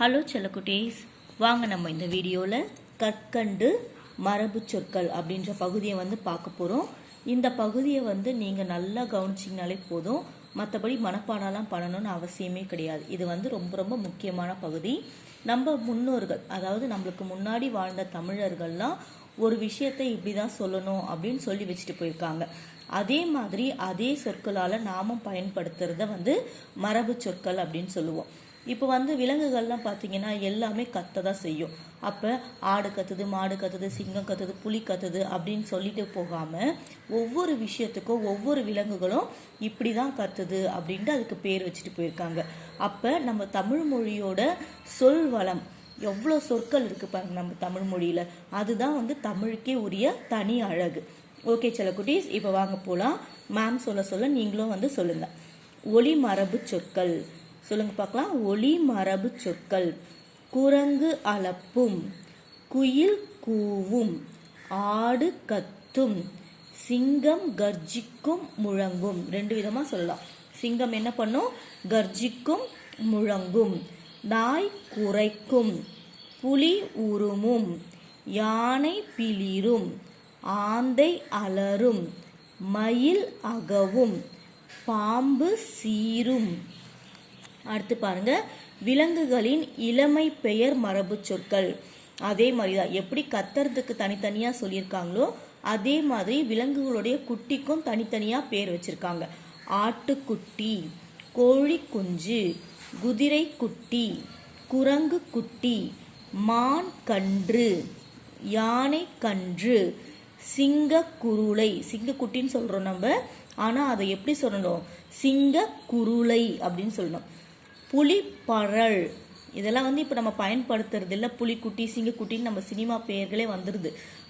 Hello செல்லக்குட்டீஸ், வாங்க நம்ம இந்த வீடியோவில் கற்கண்டு மரபு சொற்கள் அப்படின்ற பகுதியை பார்க்க போகிறோம். இந்த பகுதியை நீங்கள் நல்லா கவனிச்சிங்கனாலே போதும். மற்றபடி மனப்பாடம்லாம் பண்ணணும்னு அவசியமே கிடையாது. இது ரொம்ப ரொம்ப முக்கியமான பகுதி. நம்ம முன்னோர்கள், அதாவது நம்மளுக்கு முன்னாடி வாழ்ந்த தமிழர்கள்லாம் ஒரு விஷயத்தை இப்படி தான் சொல்லணும் அப்படின்னு சொல்லி வச்சுட்டு போயிருக்காங்க. அதே மாதிரி அதே சொற்களால் நாமும் பயன்படுத்துறத மரபு சொற்கள் அப்படின்னு சொல்லுவோம். இப்போ விலங்குகள்லாம் பார்த்தீங்கன்னா எல்லாமே கத்த தான் செய்யும். அப்போ ஆடு கத்துது, மாடு கத்துது, சிங்கம் கத்துது, புலி கத்துது அப்படின்னு சொல்லிட்டு போகாமல் ஒவ்வொரு விஷயத்துக்கும் ஒவ்வொரு விலங்குகளும் இப்படி தான் கத்துது அப்படின்ட்டு அதுக்கு பேர் வச்சுட்டு போயிருக்காங்க. அப்போ நம்ம தமிழ் மொழியோட சொல் வளம் எவ்வளோ சொற்கள் இருக்குது பாருங்க நம்ம தமிழ் மொழியில். அதுதான் தமிழுக்கே உரிய தனி அழகு. ஓகே செல்லக்குட்டீஸ், இப்போ வாங்க போகலாம். மேம் சொல்ல நீங்களும் சொல்லுங்கள். ஒளி மரபு சொற்கள் சொல்லுங்க பார்க்கலாம். ஒளி மரபு சொற்கள்: குரங்கு அலப்பும், குயில் கூவும், ஆடு கத்தும், சிங்கம் கர்ஜிக்கும் முழங்கும். ரெண்டு விதமா சொல்லலாம். சிங்கம் என்ன பண்ணும்? கர்ஜிக்கும் முழங்கும். நாய் குரைக்கும், புலி உருமும், யானை பிளிரும், ஆந்தை அலரும், மயில் அகவும், பாம்பு சீரும். அடுத்து பாருங்க, விலங்குகளின் இளமை பெயர் மரபு சொற்கள். அதே மாதிரி தான் எப்படி கத்துறதுக்கு தனித்தனியா சொல்லியிருக்காங்களோ அதே மாதிரி விலங்குகளுடைய குட்டிக்கும் தனித்தனியா பேர் வச்சிருக்காங்க. ஆட்டுக்குட்டி, கோழி குஞ்சு, குதிரை குட்டி, குரங்கு குட்டி, மான் கன்று, யானை கன்று, சிங்க குருளை. சிங்க குட்டின்னு சொல்றோம் நம்ம, ஆனா அதை எப்படி சொல்லணும்? சிங்க குருளை அப்படின்னு சொல்லணும். புலி பரல், இதெல்லாம் இப்போ நம்ம பயன்படுத்துறது இல்லை. புலிக்குட்டி, சிங்கக்குட்டின்னு நம்ம சினிமா பெயர்களே வந்துடுது.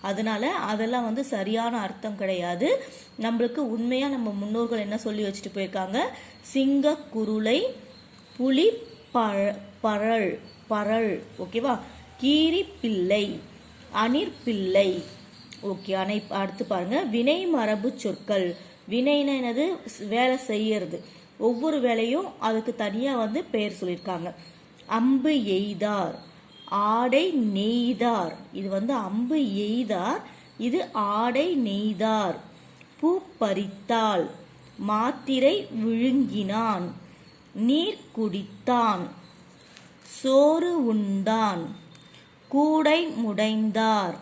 அதனால அதெல்லாம் சரியான அர்த்தம் கிடையாது. நம்மளுக்கு உண்மையாக நம்ம முன்னோர்கள் என்ன சொல்லி வச்சுட்டு போயிருக்காங்க? சிங்க குருளை, புலி பரல் பரல். ஓகேவா? கீரி பிள்ளை, அணிர் பிள்ளை. ஓகே. அடுத்து பாருங்க, வினை மரபு சொற்கள். வினைனா என்னது? வேலை செய்யறது. ஒவ்வொரு வேலையும் அதுக்கு தனியாக பெயர் சொல்லியிருக்காங்க. அம்பு எய்தார், ஆடை நெய்தார். இது அம்பு எய்தார், இது ஆடை நெய்தார். பூ பறித்தாள், மாத்திரை விழுங்கினான், நீர் குடித்தான், சோறு உண்டான், கூடை முடைந்தார்,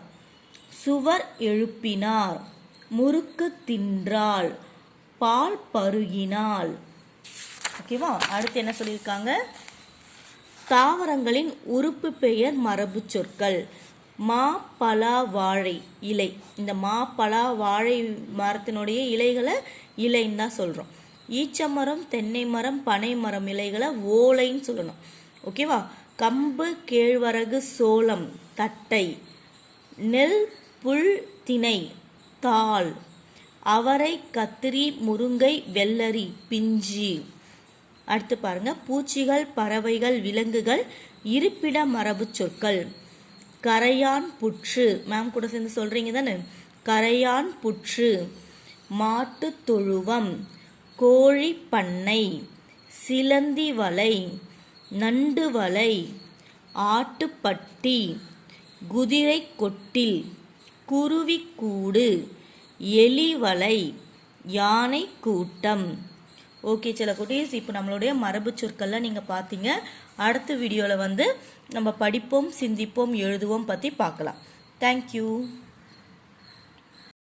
சுவர் எழுப்பினார், முறுக்கு தின்றாள், பால் பருகினாள். ஓகேவா? அடுத்து என்ன சொல்லியிருக்காங்க? தாவரங்களின் உறுப்பு பெயர் மரபு சொற்கள். மா பலா வாழை இலை. இந்த மா பலா வாழை மரத்தினுடைய இலைகளை இலைன்னு தான் சொல்றோம். ஈச்சமரம், தென்னை மரம், பனை மரம் இலைகளை ஓலைன்னு சொல்லணும். ஓகேவா? கம்பு, கேழ்வரகு, சோளம் தட்டை, நெல், புல், திணை, தாள், அவரை, கத்திரி, முருங்கை, வெள்ளரி, பிஞ்சி. அடுத்து பாருங்க, பூச்சிகள், பறவைகள், விலங்குகள் இருப்பிட மரபு சொற்கள். கரையான் புற்று. மேம் கூட சேர்ந்து சொல்றீங்க தானே? கரையான் புற்று, மாட்டு தொழுவம், கோழி பண்ணை, சிலந்தி வலை, நண்டு வலை, ஆட்டுப்பட்டி, குதிரை கொட்டில், குருவி கூடு, எலி வலை, யானை கூட்டம். ஓகே செல்லக்குட்டீஸ், இப்போ நம்மளுடைய மரபு சொற்கள்லாம் நீங்கள் பார்த்தீங்க. அடுத்த வீடியோவில் நம்ம படிப்போம், சிந்திப்போம், எழுதுவோம் பற்றி பார்க்கலாம். தேங்க்யூ.